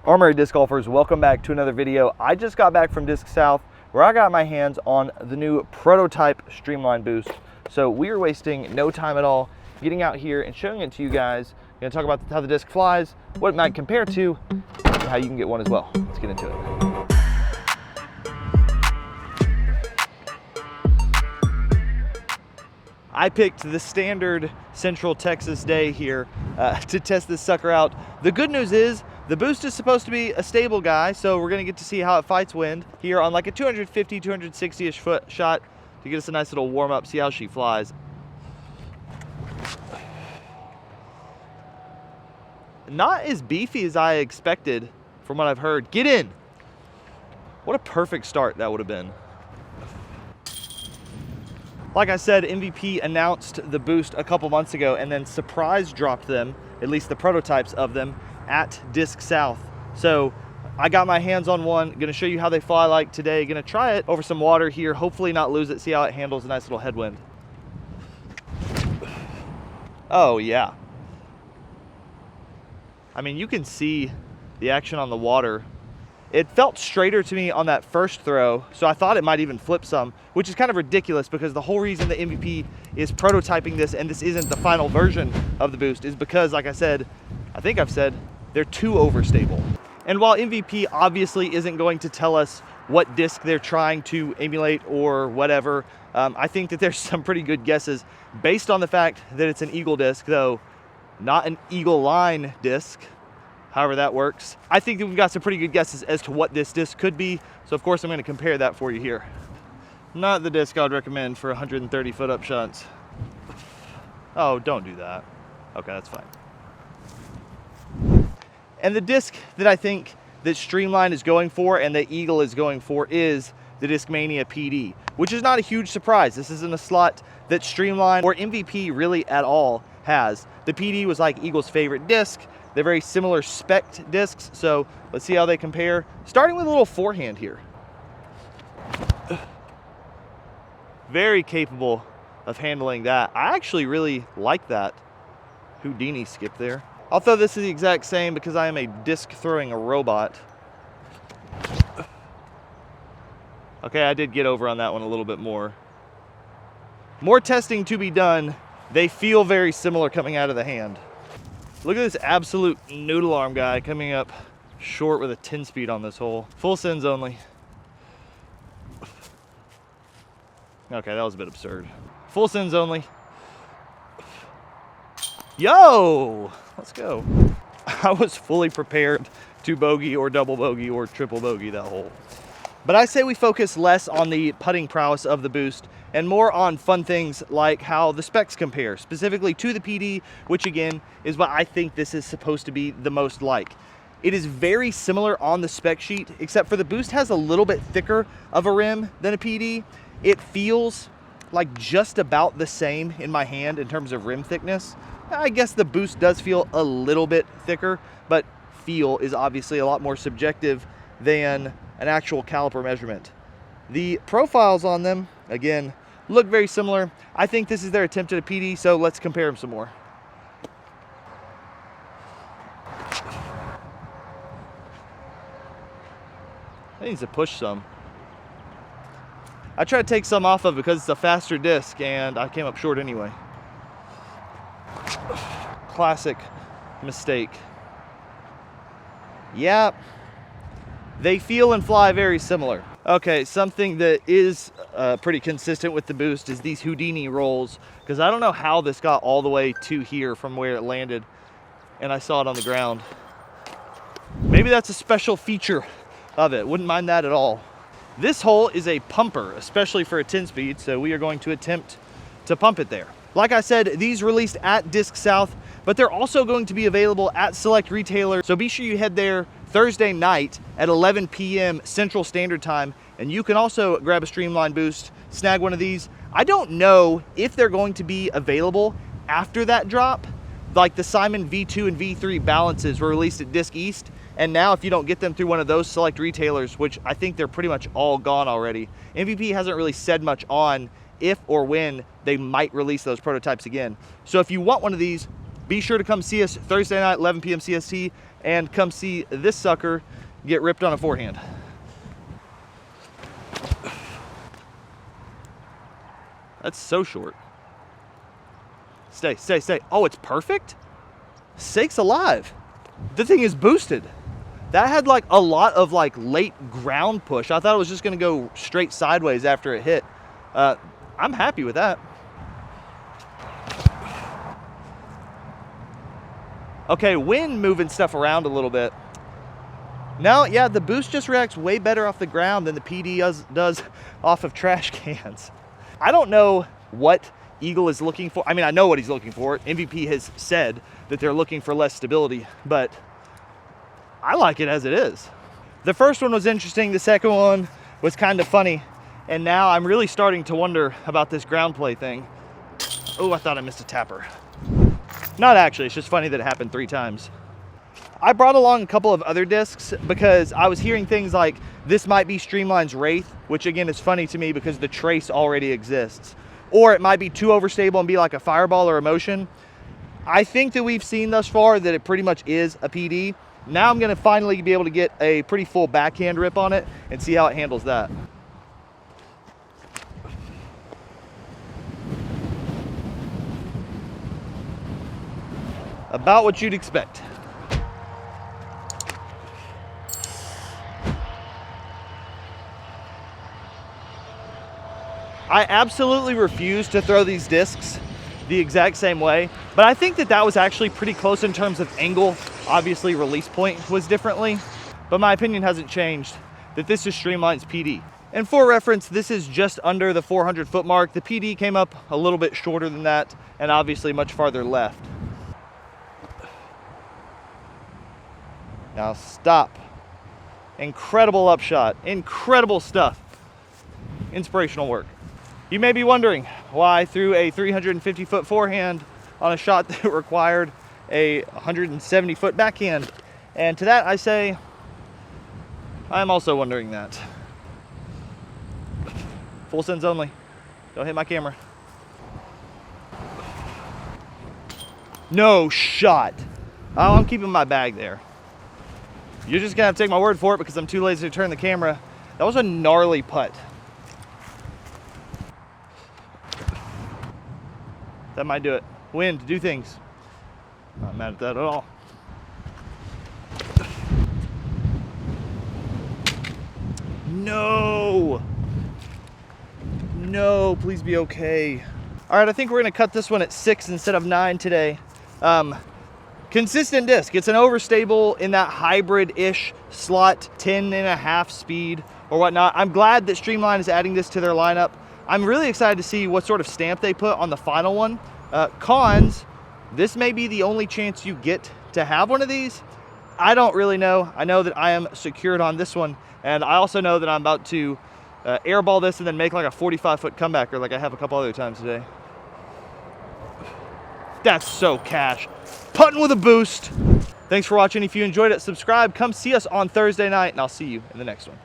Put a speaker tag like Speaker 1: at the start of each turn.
Speaker 1: Armory disc golfers, welcome back to another video. I just got back from Disc South where I got my hands on the new prototype Streamline Boost. So we are wasting no time at all getting out here and showing it to you guys. I'm gonna talk about how the disc flies, what it might compare to, and how you can get one as well. Let's get into it. I picked the standard Central Texas day here to test this sucker out. The good news is the boost is supposed to be a stable guy, so we're gonna get to see how it fights wind here on like a 250, 260-ish foot shot to get us a nice little warm up, see how she flies. Not as beefy as I expected from what I've heard. Get in. What a perfect start that would have been. Like I said, MVP announced the boost a couple months ago and then surprise dropped them, at least the prototypes of them, at Disc South. So I got my hands on one, gonna show you how they fly like today, gonna try it over some water here, hopefully not lose it, see how it handles a nice little headwind. Oh yeah. I mean, you can see the action on the water. It felt straighter to me on that first throw, so I thought it might even flip some, which is kind of ridiculous because the whole reason the MVP is prototyping this and this isn't the final version of the boost is because, like I said, I think I've said, they're too overstable. And while MVP obviously isn't going to tell us what disc they're trying to emulate or whatever, I think that there's some pretty good guesses based on the fact that it's an eagle disc, though not an eagle line disc, however that works. I think that we've got some pretty good guesses as to what this disc could be, so of course I'm going to compare that for you here. Not the disc I'd recommend for 130 foot up shots. Oh, don't do that. Okay, that's fine. And the disc that I think that Streamline is going for and that Eagle is going for is the Discmania PD, which is not a huge surprise. This isn't a slot that Streamline or MVP really at all has. The PD was like Eagle's favorite disc. They're very similar spec discs, so let's see how they compare. Starting with a little forehand here. Very capable of handling that. I actually really like that Houdini skip there. I'll throw this the exact same because I am a disc throwing a robot. Okay, I did get over on that one a little bit more. More testing to be done. They feel very similar coming out of the hand. Look at this absolute noodle arm guy coming up short with a 10 speed on this hole. Full sends only. Okay, that was a bit absurd. Full sends only. Yo, let's go. I was fully prepared to bogey or double bogey or triple bogey that hole. But I say we focus less on the putting prowess of the boost and more on fun things like how the specs compare, specifically to the PD, which again is what I think this is supposed to be the most like. It is very similar on the spec sheet, except for the boost has a little bit thicker of a rim than a PD. It feels like just about the same in my hand in terms of rim thickness. I guess the boost does feel a little bit thicker, but feel is obviously a lot more subjective than an actual caliper measurement. The profiles on them, again, look very similar. I think this is their attempt at a PD, so let's compare them some more. It needs to push some. I tried to take some off of it because it's a faster disc, and I came up short anyway. Classic mistake. Yeah, they feel and fly very similar. Okay, something that is pretty consistent with the boost is these Houdini rolls, because I don't know how this got all the way to here from where it landed, and I saw it on the ground. Maybe that's a special feature of it. Wouldn't mind that at all. This hole is a pumper, especially for a 10 speed, so we are going to attempt to pump it there. Like I said, these released at Disc South, but they're also going to be available at select retailers. So be sure you head there Thursday night at 11 p.m. Central Standard Time, and you can also grab a Streamline Boost, snag one of these. I don't know if they're going to be available after that drop. Like the Simon V2 and V3 balances were released at Disc East, and now if you don't get them through one of those select retailers, which I think they're pretty much all gone already, MVP hasn't really said much on if or when they might release those prototypes again. So if you want one of these, Be sure to come see us Thursday night, 11 p.m. CST, and come see this sucker get ripped on a forehand. That's so short. Stay, stay, stay. Oh, it's perfect? Sakes alive. The thing is boosted. That had like a lot of like late ground push. I thought it was just gonna go straight sideways after it hit. I'm happy with that. Okay, wind moving stuff around a little bit. Now, yeah, the boost just reacts way better off the ground than the PD does off of trash cans. I don't know what Eagle is looking for. I mean, I know what he's looking for. MVP has said that they're looking for less stability, but I like it as it is. The first one was interesting. The second one was kind of funny. And now I'm really starting to wonder about this ground play thing. Oh, I thought I missed a tapper. Not actually, it's just funny that it happened 3 times. I brought along a couple of other discs because I was hearing things like this might be Streamline's Wraith, which again is funny to me because the trace already exists. Or it might be too overstable and be like a Fireball or a Motion. I think that we've seen thus far that it pretty much is a PD. Now I'm gonna finally be able to get a pretty full backhand rip on it and see how it handles that. About what you'd expect. I absolutely refuse to throw these discs the exact same way, but I think that that was actually pretty close in terms of angle. Obviously release point was differently, but my opinion hasn't changed that this is Streamline's PD. And for reference, this is just under the 400 foot mark. The PD came up a little bit shorter than that and obviously much farther left. Now stop. Incredible upshot, incredible stuff. Inspirational work. You may be wondering why I threw a 350 foot forehand on a shot that required a 170 foot backhand. And to that I say, I'm also wondering that. Full sends only. Don't hit my camera. No shot. Oh, I'm keeping my bag there. You're just gonna have to take my word for it because I'm too lazy to turn the camera. That was a gnarly putt. That might do it. Wind, do things. Not mad at that at all. No! No, please be okay. All right, I think we're gonna cut this one at 6 instead of 9 today. Consistent disc. It's an overstable in that hybrid-ish slot, 10.5 speed or whatnot. I'm glad that Streamline is adding this to their lineup. I'm really excited to see what sort of stamp they put on the final one. Cons, this may be the only chance you get to have one of these. I don't really know. I know that I am secured on this one, and I also know that I'm about to airball this and then make like a 45 foot comebacker like I have a couple other times today. That's so cash. Putting with a boost. Thanks for watching. If you enjoyed it, subscribe. Come see us on Thursday night, and I'll see you in the next one.